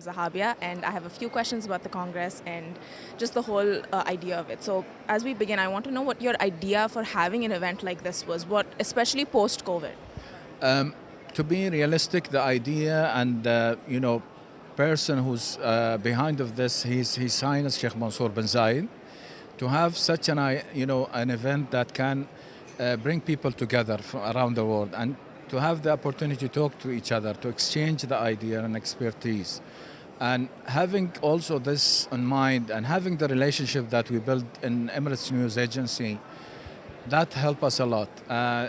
Zahabia, and I have a few questions about the Congress and just the whole idea of it. So, as we begin, I want to know what your idea for having an event like this was, what, especially post COVID. To be realistic, the idea and person who's behind of this, he's His Highness Sheikh Mansour bin Zayed, to have such an event that can bring people together from around the world and to have the opportunity to talk to each other, to exchange the idea and expertise. And having also this in mind and having the relationship that we built in Emirates News Agency, that helped us a lot.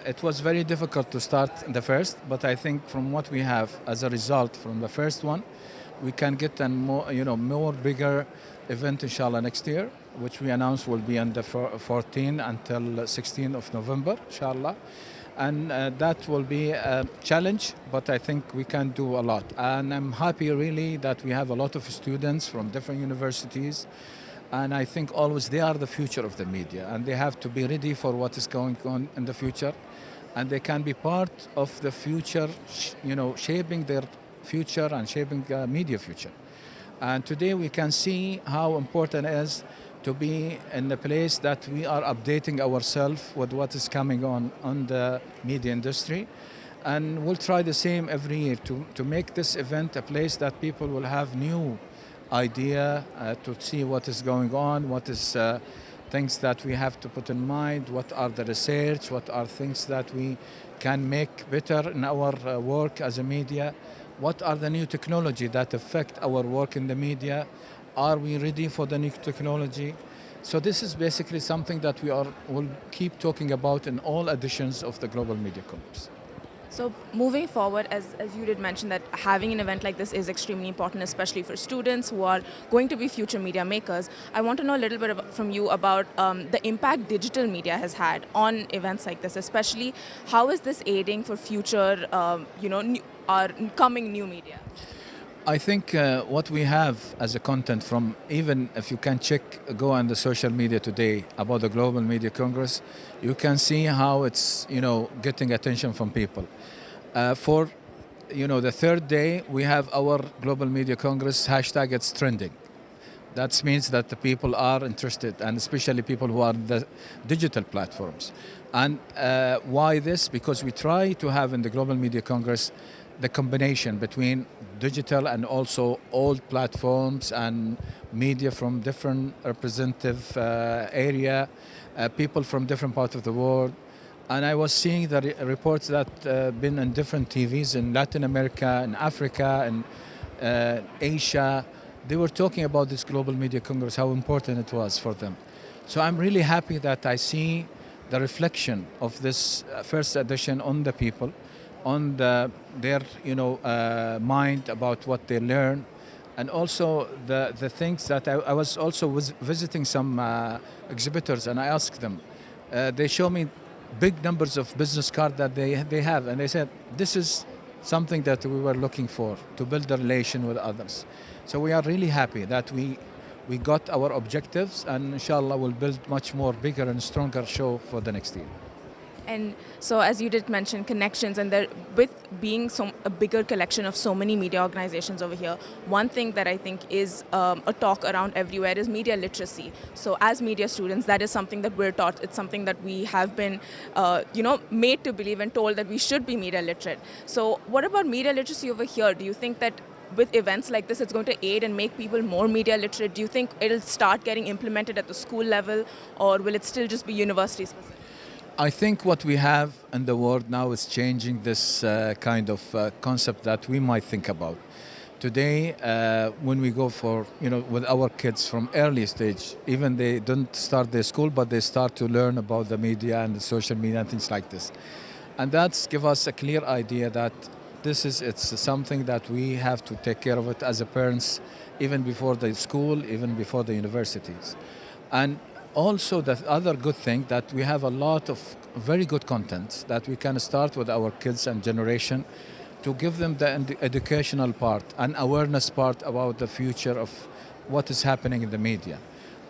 It was very difficult to start in the first, but I think from what we have as a result from the first one, we can get a more bigger event inshallah next year, which we announced will be on the 14 until 16 of November, inshallah. And that will be a challenge, but I think we can do a lot. And I'm happy really that we have a lot of students from different universities. And I think always they are the future of the media, and they have to be ready for what is going on in the future. And they can be part of the future, shaping their future and shaping the media future. And today we can see how important it is to be in the place that we are updating ourselves with what is coming on the media industry. And we'll try the same every year to make this event a place that people will have new idea to see what is going on, what is things that we have to put in mind, what are the research, what are things that we can make better in our work as a media, what are the new technology that affect our work in the media, are we ready for the new technology? So this is basically something that will keep talking about in all editions of the Global Media Congress. So moving forward, as you did mention that having an event like this is extremely important, especially for students who are going to be future media makers. I want to know a little bit from you about the impact digital media has had on events like this, especially how is this aiding for future, our coming new media? I think what we have as a content from, even if you can go on the social media today about the Global Media Congress, you can see how it's, getting attention from people. For the third day, we have our Global Media Congress hashtag, it's trending. That means that the people are interested, and especially people who are the digital platforms. And why this? Because we try to have in the Global Media Congress the combination between digital and also old platforms and media from different representative area, people from different parts of the world. And I was seeing the reports that been in different TVs in Latin America, in Africa, and Asia. They were talking about this Global Media Congress, how important it was for them. So I'm really happy that I see the reflection of this first edition on the people, on their mind about what they learn, and also the things that I was also visiting some exhibitors, and I asked them. They show me big numbers of business cards that they have, and they said this is something that we were looking for to build a relation with others. So we are really happy that we got our objectives, and inshallah we'll build much more bigger and stronger show for the next year. And so, as you did mention, connections, and there, with being a bigger collection of so many media organizations over here, one thing that I think is a talk around everywhere is media literacy. So, as media students, that is something that we're taught. It's something that we have been, made to believe and told that we should be media literate. So, what about media literacy over here? Do you think that with events like this, it's going to aid and make people more media literate? Do you think it'll start getting implemented at the school level, or will it still just be university specific? I think what we have in the world now is changing this kind of concept that we might think about. Today, when we go for, with our kids from early stage, even they don't start their school, but they start to learn about the media and the social media and things like this. And that's give us a clear idea that it's something that we have to take care of it as a parents, even before the school, even before the universities. And also, the other good thing that we have a lot of very good content that we can start with our kids and generation to give them the educational part and awareness part about the future of what is happening in the media.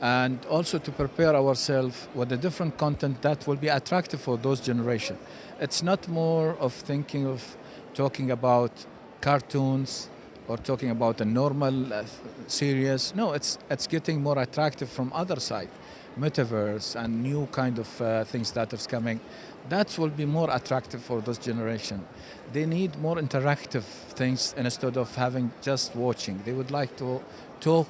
And also to prepare ourselves with the different content that will be attractive for those generation. It's not more of thinking of talking about cartoons or talking about a normal serious. No, it's getting more attractive from other side, metaverse and new kind of things that is coming. That will be more attractive for this generation. They need more interactive things instead of having just watching. They would like to talk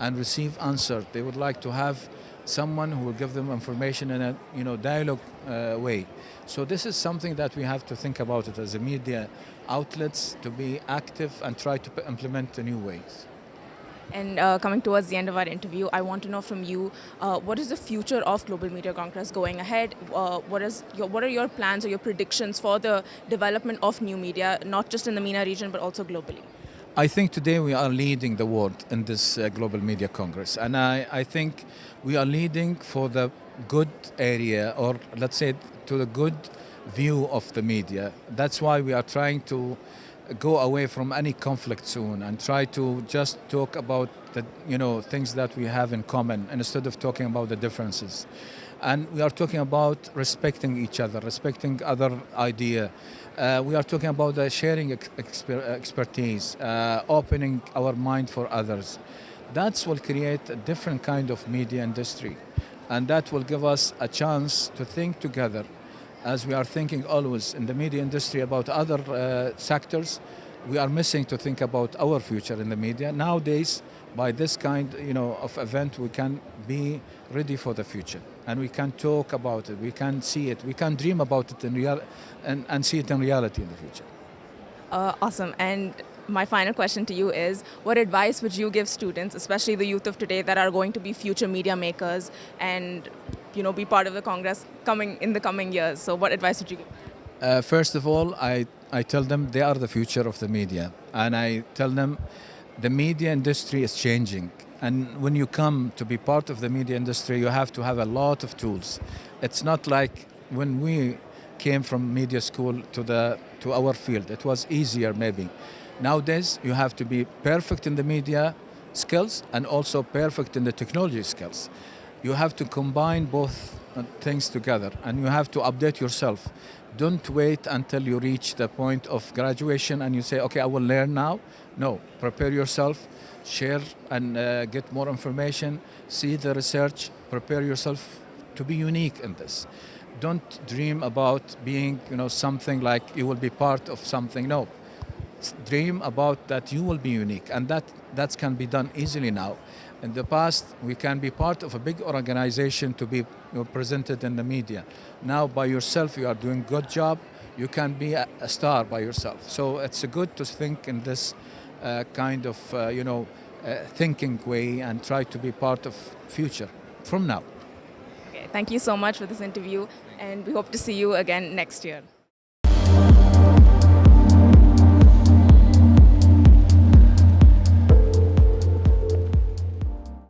and receive answer. They would like to have someone who will give them information in a dialogue way. So this is something that we have to think about it as a media outlets, to be active and try to implement the new ways. And coming towards the end of our interview, I want to know from you, what is the future of Global Media Congress going ahead? What are your plans or your predictions for the development of new media, not just in the MENA region, but also globally? I think today we are leading the world in this Global Media Congress. And I think we are leading for the good area, or let's say to the good view of the media. That's why we are trying to go away from any conflict soon and try to just talk about the things that we have in common instead of talking about the differences. And we are talking about respecting each other, respecting other idea. We are talking about sharing expertise, opening our mind for others. That will create a different kind of media industry, and that will give us a chance to think together, as we are thinking always in the media industry about other sectors. We are missing to think about our future in the media. Nowadays, by this kind of event, we can be ready for the future, and we can talk about it, we can see it, we can dream about it in and see it in reality in the future. Awesome. And my final question to you is, what advice would you give students, especially the youth of today that are going to be future media makers and be part of the Congress in the coming years? So what advice would you give? First of all, I tell them they are the future of the media, and I tell them the media industry is changing, and when you come to be part of the media industry, you have to have a lot of tools. It's not like when we came from media school to our field. It was easier maybe. Nowadays, you have to be perfect in the media skills and also perfect in the technology skills. You have to combine both things together, and you have to update yourself. Don't wait until you reach the point of graduation and you say, okay, I will learn now. No, prepare yourself, share and get more information, see the research, prepare yourself to be unique in this. Don't dream about being, something like you will be part of something. No, dream about that you will be unique, and that can be done easily now. In the past, we can be part of a big organization to be presented in the media. Now, by yourself, you are doing a good job. You can be a star by yourself. So it's good to think in this kind of, thinking way and try to be part of future from now. Okay, thank you so much for this interview, and we hope to see you again next year.